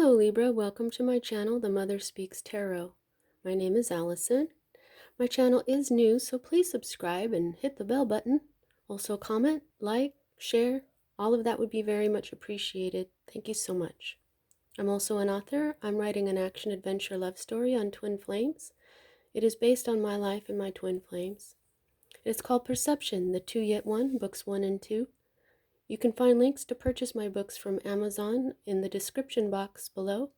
Hello Libra, welcome to my channel, The Mother Speaks Tarot. My name is Allison. My channel is new, so please subscribe and hit the bell button. Also comment, like, share, all of that would be very much appreciated. Thank you so much. I'm also an author. I'm writing an action-adventure love story on twin flames. It is based on my life and my twin flames. It's called Perception, the Two Yet One, books 1 and 2. You can find links to purchase my books from Amazon in the description box below.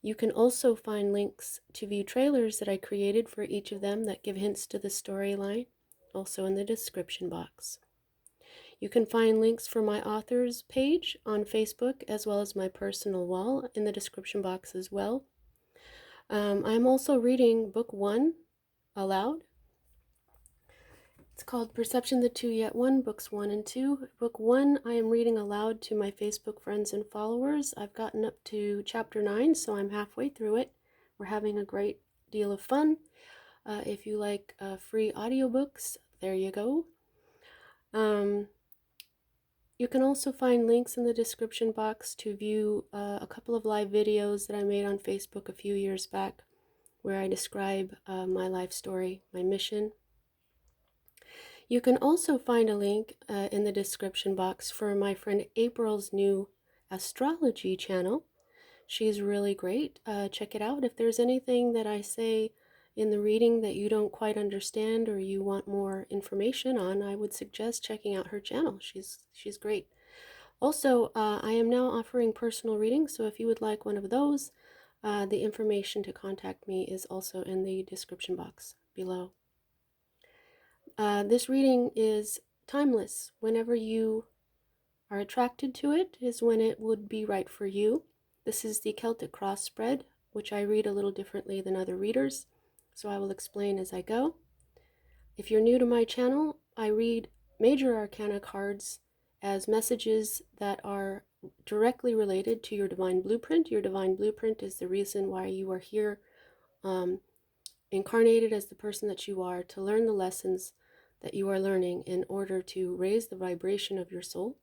You can also find links to view trailers that I created for each of them that give hints to the storyline, also in the description box. You can find links for my authors page on Facebook as well as my personal wall in the description box as well. I'm also reading book 1 aloud. It's called Perception, the Two Yet One, books 1 and 2. Book 1 I am reading aloud to my Facebook friends and followers. I've gotten up to chapter 9, so I'm halfway through it. We're having a great deal of fun. If you like free audiobooks, there you go. You can also find links in the description box to view a couple of live videos that I made on Facebook a few years back where I describe my life story, my mission. You can also find a link in the description box for my friend April's new astrology channel. She's really great. Check it out. If there's anything that I say in the reading that you don't quite understand or you want more information on, I would suggest checking out her channel. She's great. Also, I am now offering personal readings, so if you would like one of those, the information to contact me is also in the description box below. This reading is timeless. Whenever you are attracted to it is when it would be right for you. This is the Celtic Cross spread, which I read a little differently than other readers, so I will explain as I go. If you're new to my channel, I read major arcana cards as messages that are directly related to your divine blueprint. Your divine blueprint is the reason why you are here, incarnated as the person that you are, to learn the lessons that you are learning in order to raise the vibration of your soul.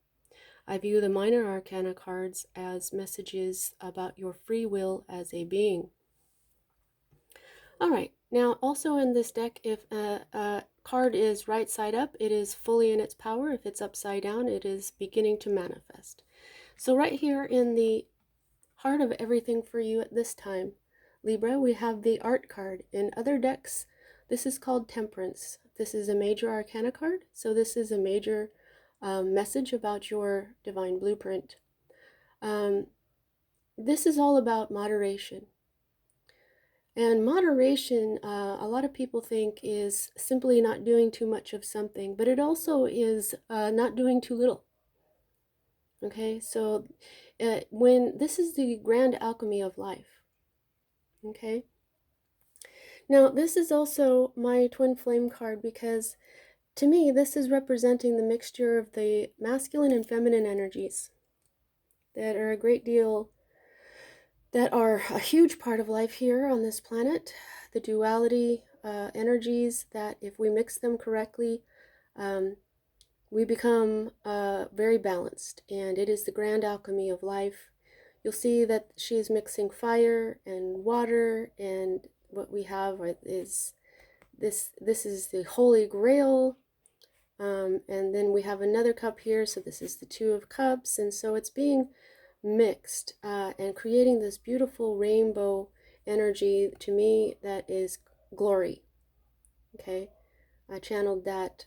I view the minor arcana cards as messages about your free will as a being. All right, now also in this deck, if a card is right side up, it is fully in its power. If it's upside down, it is beginning to manifest. So right here in the heart of everything for you at this time, Libra, we have the art card. In other decks, this is called Temperance. This is a major arcana card, so this is a major message about your divine blueprint. This is all about moderation. And moderation, a lot of people think is simply not doing too much of something, but it also is not doing too little. Okay, so when this is the grand alchemy of life. Okay. Now, this is also my twin flame card because to me, this is representing the mixture of the masculine and feminine energies that are a great deal, that are a huge part of life here on this planet. The duality energies that if we mix them correctly, we become very balanced, and it is the grand alchemy of life. You'll see that she's mixing fire and water, and what we have is this is the Holy Grail. And then we have another cup here, so this is the Two of Cups, and so it's being mixed and creating this beautiful rainbow energy to me that is glory. Okay, I channeled that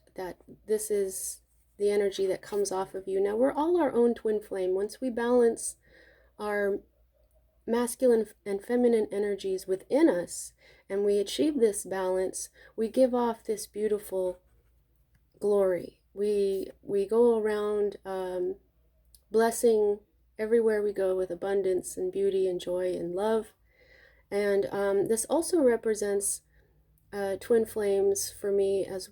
this is the energy that comes off of you. Now, we're all our own twin flame. Once we balance our masculine and feminine energies within us and we achieve this balance, we give off this beautiful glory. We go around blessing everywhere we go with abundance and beauty and joy and love. And this also represents twin flames for me, as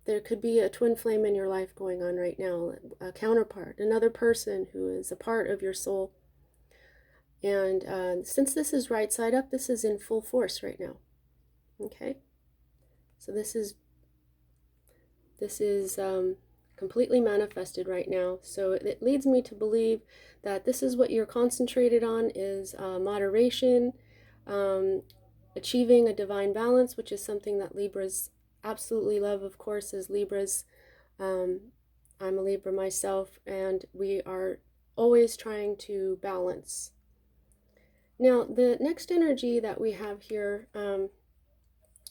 there could be a twin flame in your life going on right now, a counterpart, another person who is a part of your soul. And since this is right side up, this is in full force right now. Okay, so this is completely manifested right now. So it leads me to believe that this is what you're concentrated on is moderation, um, achieving a divine balance, which is something that Libras absolutely love, of course, as Libras. Um, I'm a Libra myself, and we are always trying to balance. Now, the next energy that we have here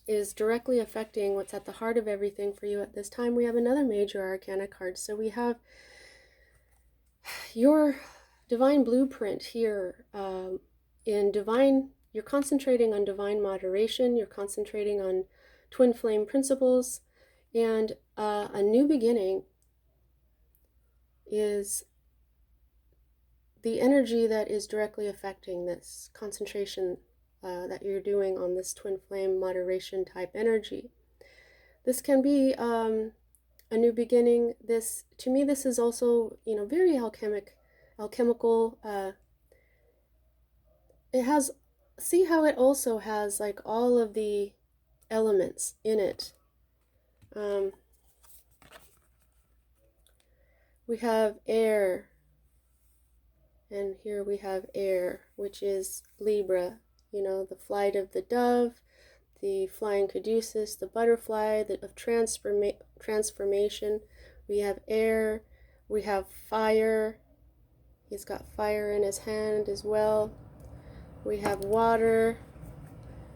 is directly affecting what's at the heart of everything for you at this time. We have another major arcana card. So we have your divine blueprint here in divine. You're concentrating on divine moderation. You're concentrating on twin flame principles, and a new beginning is the energy that is directly affecting this concentration that you're doing on this twin flame moderation type energy. This can be a new beginning. This, to me, this is also, very alchemical. It has, see how it also has like all of the elements in it. We have air, and here we have air, which is Libra, the flight of the dove, the flying caduceus, the butterfly of transformation. We have air, we have fire. He's got fire in his hand as well. We have water,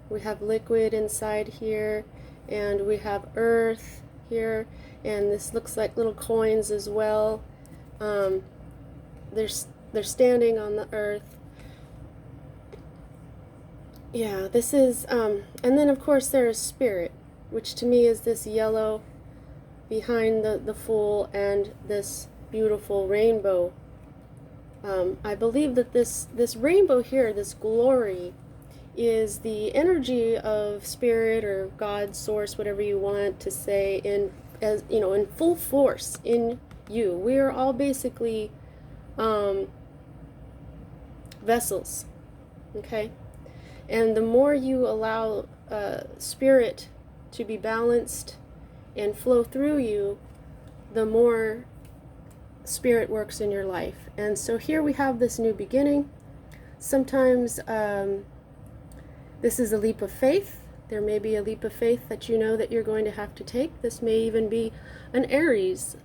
we have liquid inside here, and we have earth here, and this looks like little coins as well. They're standing on the earth. Yeah, this is, and then of course there is spirit, which to me is this yellow behind the Fool and this beautiful rainbow. I believe that this rainbow here, this glory, is the energy of spirit or God, source, whatever you want to say, in full force in you. We are all basically vessels, okay? And the more you allow spirit to be balanced and flow through you, the more spirit works in your life. And so here we have this new beginning. Sometimes this is a leap of faith. There may be a leap of faith that you know that you're going to have to take. This may even be an Aries.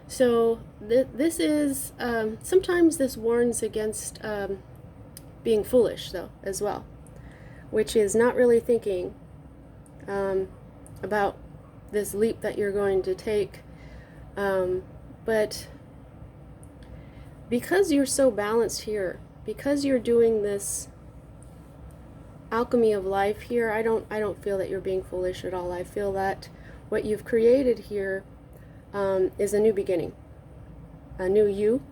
So this is, sometimes this warns against being foolish, though, as well, which is not really thinking about this leap that you're going to take. But because you're so balanced here, because you're doing this alchemy of life here, I don't feel that you're being foolish at all. I feel that what you've created here is a new beginning, a new you,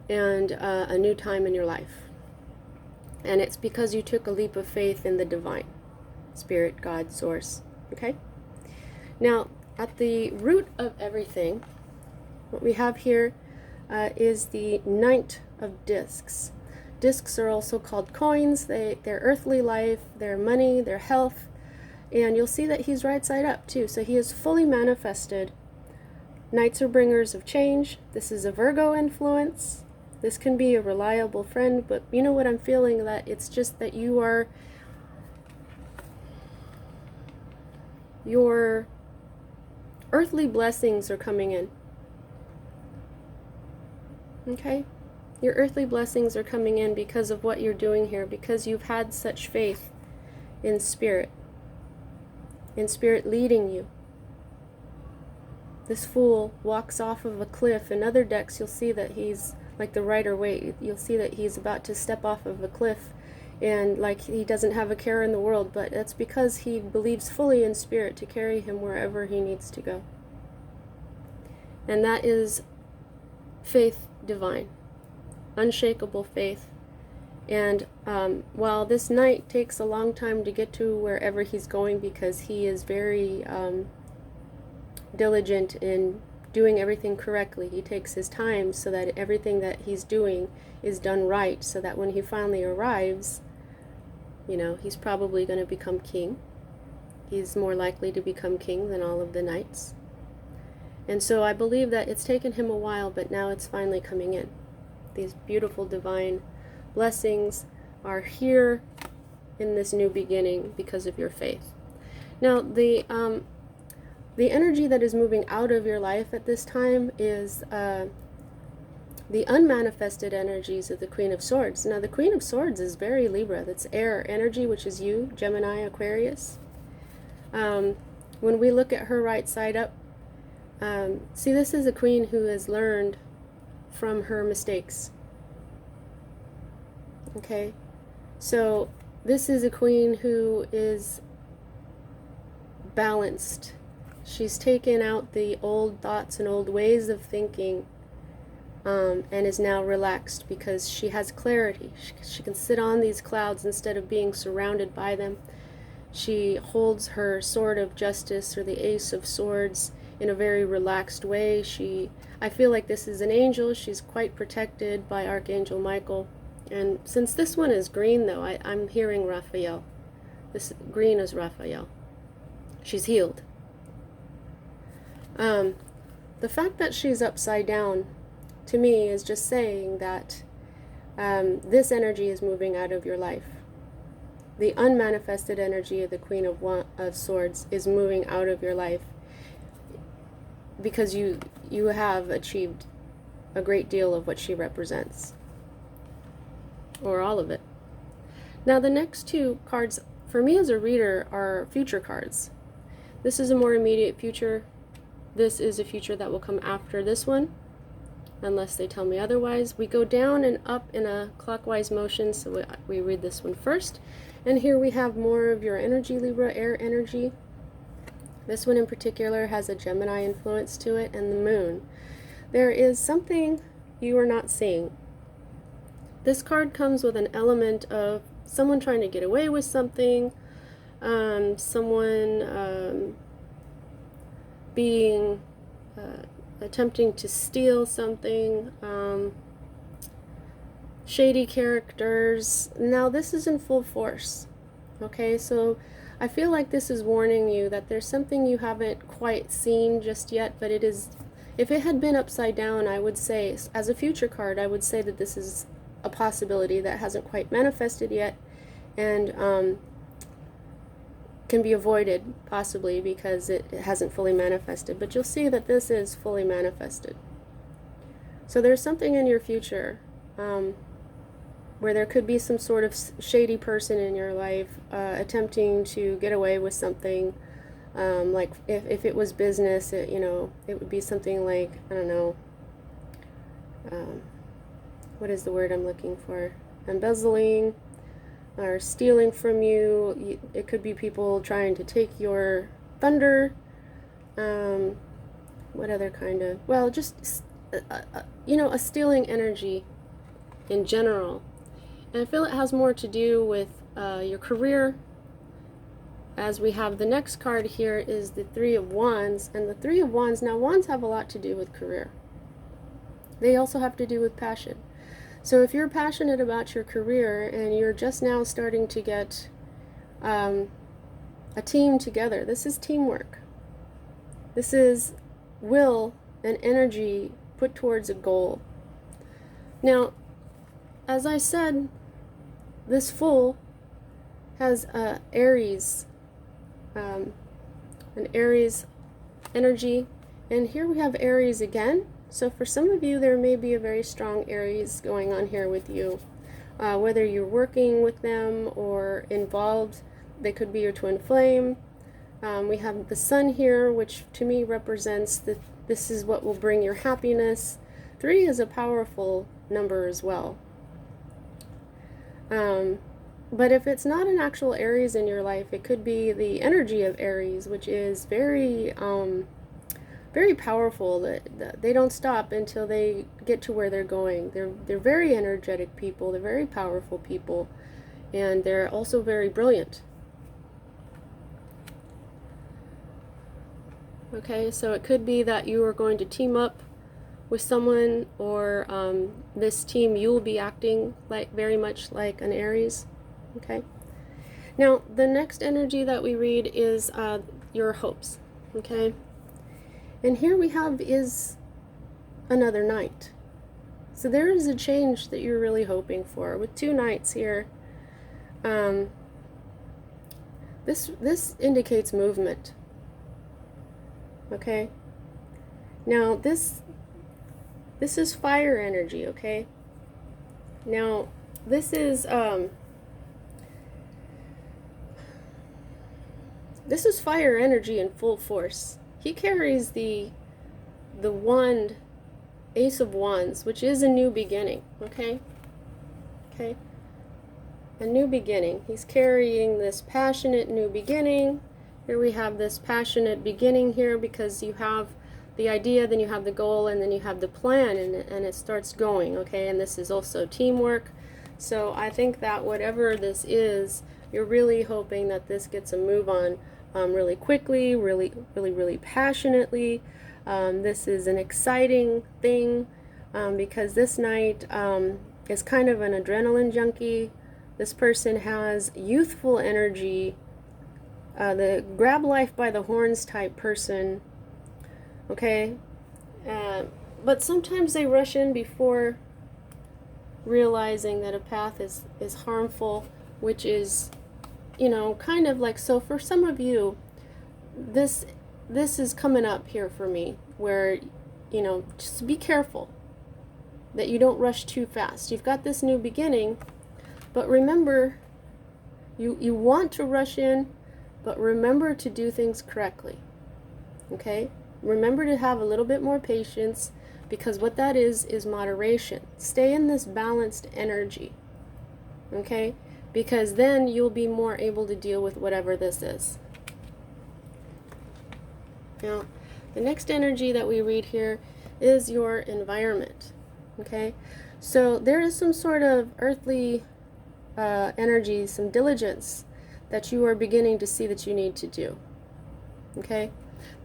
and a new time in your life. And it's because you took a leap of faith in the divine, spirit, God, source. Okay? Now, at the root of everything, what we have here is the Knight of Discs. Discs are also called coins. They're earthly life, their money, their health. And you'll see that he's right side up too. So he is fully manifested. Knights are bringers of change. This is a Virgo influence. This can be a reliable friend, but you know what I'm feeling, that it's just that your earthly blessings are coming in. Okay? Your earthly blessings are coming in because of what you're doing here, because you've had such faith in spirit leading you. This Fool walks off of a cliff. In other decks, you'll see that he's like the Rider-Waite. You'll see that he's about to step off of a cliff, and like he doesn't have a care in the world, but that's because he believes fully in spirit to carry him wherever he needs to go. And that is faith divine, unshakable faith. And while this knight takes a long time to get to wherever he's going, because he is very diligent in doing everything correctly, he takes his time so that everything that he's doing is done right, so that when he finally arrives, he's probably going to become king. He's more likely to become king than all of the knights. And so I believe that it's taken him a while, but now it's finally coming in. These beautiful divine blessings are here in this new beginning because of your faith. Now, the energy that is moving out of your life at this time is the unmanifested energies of the Queen of Swords. Now, the Queen of Swords is very Libra. That's air energy, which is you, Gemini, Aquarius. When we look at her right side up, see, this is a queen who has learned from her mistakes. Okay? So, this is a queen who is balanced. She's taken out the old thoughts and old ways of thinking, and is now relaxed because she has clarity. She can sit on these clouds instead of being surrounded by them. She holds her sword of justice, or the Ace of Swords, in a very relaxed way. I feel like this is an angel. She's quite protected by Archangel Michael. And since this one is green, though, I'm hearing Raphael. This green is Raphael. She's healed. The fact that she's upside down, to me, is just saying that this energy is moving out of your life. The unmanifested energy of the Queen of Swords is moving out of your life because you have achieved a great deal of what she represents, or all of it. Now, the next two cards, for me as a reader, are future cards. This is a more immediate future. This is a future that will come after this one, unless they tell me otherwise. We go down and up in a clockwise motion, so we read this one first. And here we have more of your energy, Libra, air energy. This one in particular has a Gemini influence to it, and the moon. There is something you are not seeing. This card comes with an element of someone trying to get away with something, someone attempting to steal something, shady characters. Now, this is in full force. Okay, so I feel like this is warning you that there's something you haven't quite seen just yet, but it is, if it had been upside down, I would say, as a future card, I would say that this is a possibility that hasn't quite manifested yet, and can be avoided, possibly, because it hasn't fully manifested. But you'll see that this is fully manifested. So there's something in your future where there could be some sort of shady person in your life attempting to get away with something. Like if it was business, it would be something like, I don't know, what is the word I'm looking for? Embezzling or stealing from you. It could be people trying to take your thunder. What other kind of, well, just a stealing energy in general. And I feel it has more to do with your career, as we have the next card here is the Three of Wands. And the Three of Wands, now wands have a lot to do with career. They also have to do with passion. So if you're passionate about your career and you're just now starting to get a team together, this is teamwork. This is will and energy put towards a goal. Now, as I said, this full has Aries, an Aries energy, and here we have Aries again. So for some of you, there may be a very strong Aries going on here with you. Whether you're working with them or involved, they could be your twin flame. We have the Sun here, which to me represents that this is what will bring your happiness. 3 is a powerful number as well. But if it's not an actual Aries in your life, it could be the energy of Aries, which is very very powerful. That they don't stop until they get to where they're going. They're very energetic people. They're very powerful people, and they're also very brilliant. Okay, so it could be that you are going to team up with someone, or this team, you will be acting like very much like an Aries. Okay. Now, the next energy that we read is your hopes. Okay. And here we have is another knight. So there is a change that you're really hoping for with 2 knights here. This indicates movement. Okay. Now this is fire energy. Okay. Now this is fire energy in full force. He carries the wand, Ace of Wands, which is a new beginning. Okay. Okay. A new beginning. He's carrying this passionate new beginning. Here we have this passionate beginning here because you have the idea, then you have the goal, and then you have the plan, and it starts going, okay? And this is also teamwork. So I think that whatever this is, you're really hoping that this gets a move on really quickly, really passionately. This is an exciting thing because this knight is kind of an adrenaline junkie. This person has youthful energy, the grab life by the horns type person, okay? But sometimes they rush in before realizing that a path is harmful, which is, you know, kind of like, so for some of you, this is coming up here for me, where, you know, just be careful that you don't rush too fast. You've got this new beginning, but remember, you want to rush in, but remember to do things correctly, okay? Remember to have a little bit more patience, because what that is moderation. Stay in this balanced energy, okay? Because then you'll be more able to deal with whatever this is. Now, the next energy that we read here is your environment, okay? So there is some sort of earthly energy, some diligence that you are beginning to see that you need to do, okay?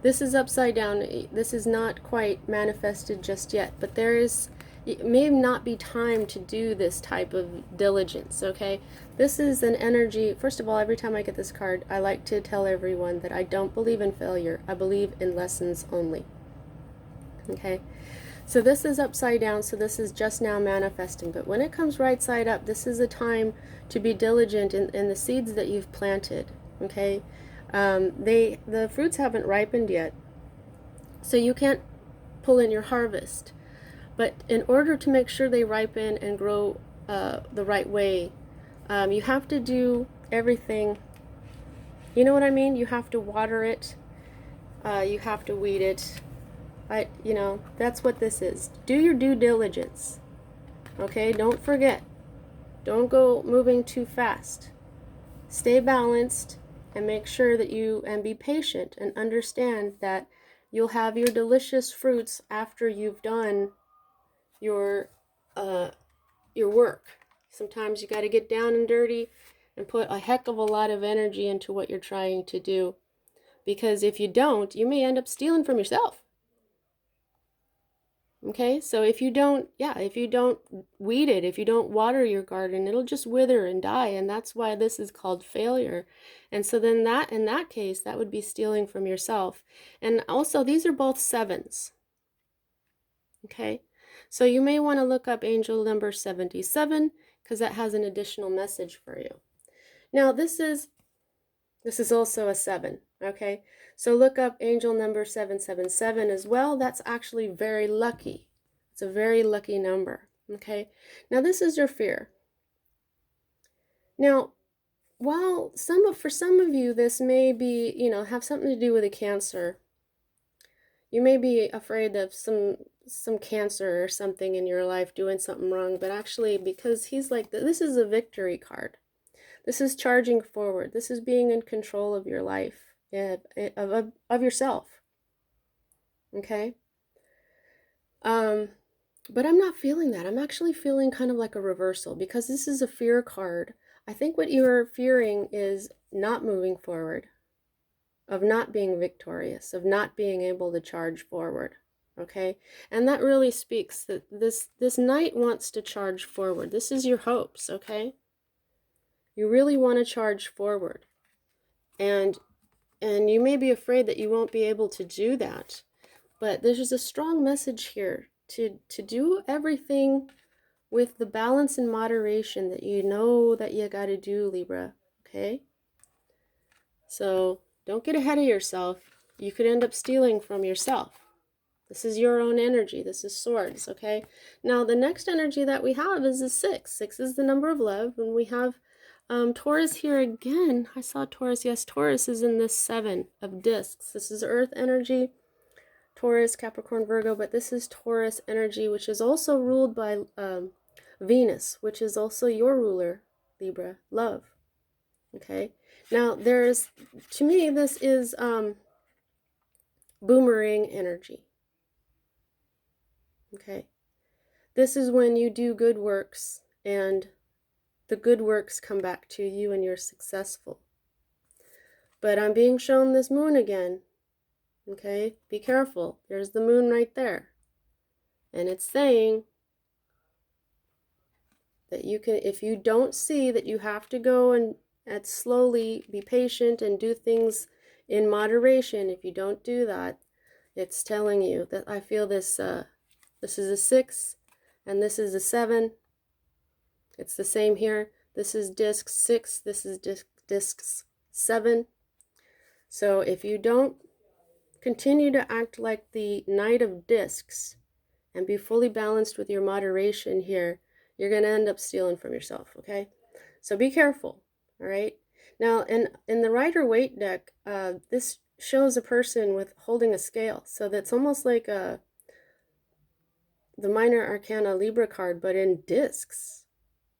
This is upside down. This is not quite manifested just yet, but it may not be time to do this type of diligence, okay? This is an energy. First of all, every time I get this card, I like to tell everyone that I don't believe in failure. I believe in lessons only, okay? So this is upside down, so this is just now manifesting. But when it comes right side up, this is a time to be diligent in the seeds that you've planted, okay? The fruits haven't ripened yet, so you can't pull in your harvest. But in order to make sure they ripen and grow the right way, you have to do everything. You know what I mean? You have to water it. You have to weed it. You know, that's what this is. Do your due diligence. Okay? Don't forget. Don't go moving too fast. Stay balanced and make sure that and be patient and understand that you'll have your delicious fruits after you've done your work. Sometimes you got to get down and dirty and put a heck of a lot of energy into what you're trying to do. Because if you don't, you may end up stealing from yourself. Okay, so if you don't weed it, if you don't water your garden, it'll just wither and die, and that's why this is called failure. And so then in that case, that would be stealing from yourself. And also, these are both 7s. Okay, so you may want to look up angel number 77, because that has an additional message for you. Now, this is also a 7, okay? So look up angel number 777 as well. That's actually very lucky. It's a very lucky number, okay? Now, this is your fear. Now, while for some of you, this may be, you know, have something to do with a cancer. You may be afraid of some cancer or something in your life doing something wrong, but actually, because he's like, this is a victory card. This is charging forward. This is being in control of your life, of yourself. Okay? But I'm not feeling that. I'm actually feeling kind of like a reversal, because this is a fear card. I think what you're fearing is not moving forward, of not being victorious, of not being able to charge forward. Okay? And that really speaks that this knight wants to charge forward. This is your hopes, okay? You really want to charge forward. And you may be afraid that you won't be able to do that. But there's a strong message here to do everything with the balance and moderation that you know that you got to do, Libra. Okay? So don't get ahead of yourself. You could end up stealing from yourself. This is your own energy. This is swords, okay? Now, the next energy that we have is a 6. 6 is the number of love. And we have Taurus here again. I saw Taurus. Yes, Taurus is in this 7 of discs. This is earth energy, Taurus, Capricorn, Virgo. But this is Taurus energy, which is also ruled by Venus, which is also your ruler, Libra, love. Okay? Now, to me, this is boomerang energy. Okay? This is when you do good works and the good works come back to you and you're successful. But I'm being shown this moon again. Okay? Be careful. There's the moon right there. And it's saying that you can, if you don't see that you have to go and slowly be patient and do things in moderation, if you don't do that, it's telling you that I feel this, this is a 6 and this is a 7. It's the same here. This is disc 6, this is disc 7. So if you don't continue to act like the Knight of Discs and be fully balanced with your moderation here, you're going to end up stealing from yourself, okay? So be careful, all right? Now, in the Rider-Waite deck, this shows a person with holding a scale. So that's almost like the Minor Arcana Libra card, but in discs,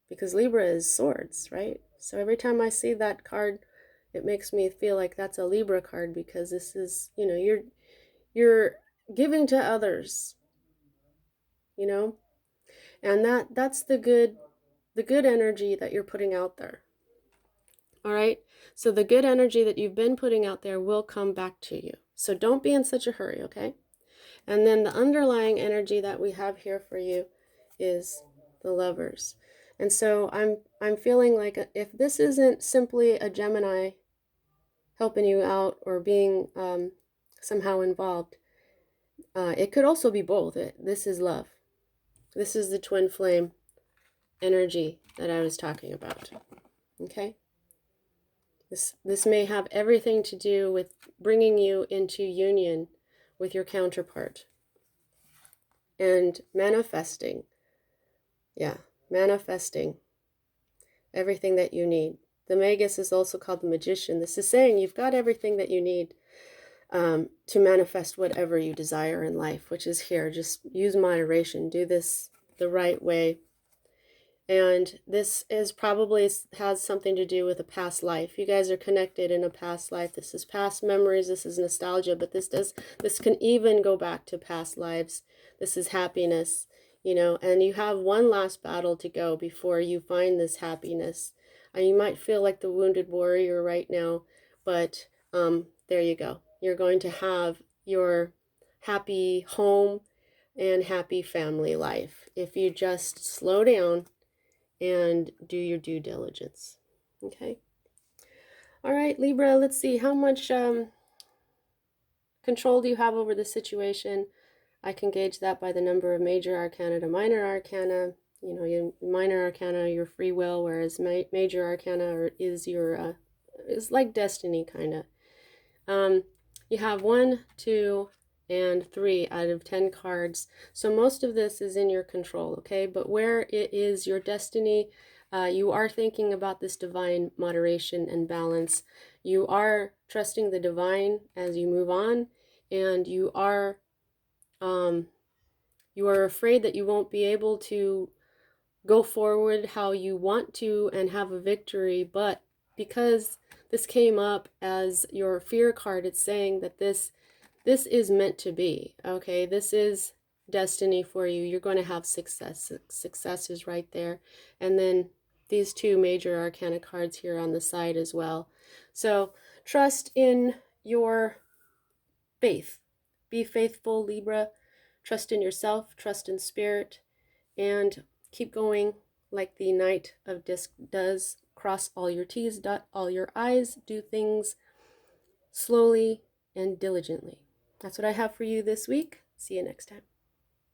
because Libra is swords, right? So every time I see that card, it makes me feel like that's a Libra card, because this is, you know, you're giving to others, you know, and that's the good energy that you're putting out there. All right, so the good energy that you've been putting out there will come back to you. So don't be in such a hurry, okay? And then the underlying energy that we have here for you is the Lovers. And so I'm feeling like if this isn't simply a Gemini helping you out or being somehow involved, it could also be both. This is love. This is the twin flame energy that I was talking about. Okay? This may have everything to do with bringing you into union with your counterpart and manifesting. Yeah, manifesting everything that you need. The Magus is also called the Magician. This is saying you've got everything that you need to manifest whatever you desire in life, which is here. Just use moderation. Do this the right way. And this is probably has something to do with a past life. You guys are connected in a past life. This is past memories. This is nostalgia. But this can even go back to past lives. This is happiness, you know. And you have one last battle to go before you find this happiness. And you might feel like the wounded warrior right now, but there you go. You're going to have your happy home and happy family life if you just slow down and do your due diligence. Okay. All right, Libra, let's see. How much control do you have over the situation? I can gauge that by the number of major arcana to minor arcana. You know, your minor arcana, your free will, whereas major arcana is your, is like destiny, kind of. You have 1, 2, and 3 out of 10 cards. So most of this is in your control, okay? But where it is your destiny, you are thinking about this divine moderation and balance. You are trusting the divine as you move on, and you are afraid that you won't be able to go forward how you want to and have a victory. But because this came up as your fear card, it's saying that this is meant to be, okay? This is destiny for you. You're going to have success. Success is right there. And then these 2 major arcana cards here on the side as well. So trust in your faith. Be faithful, Libra. Trust in yourself. Trust in spirit. And keep going like the Knight of Disc does. Cross all your T's, dot all your I's. Do things slowly and diligently. That's what I have for you this week. See you next time.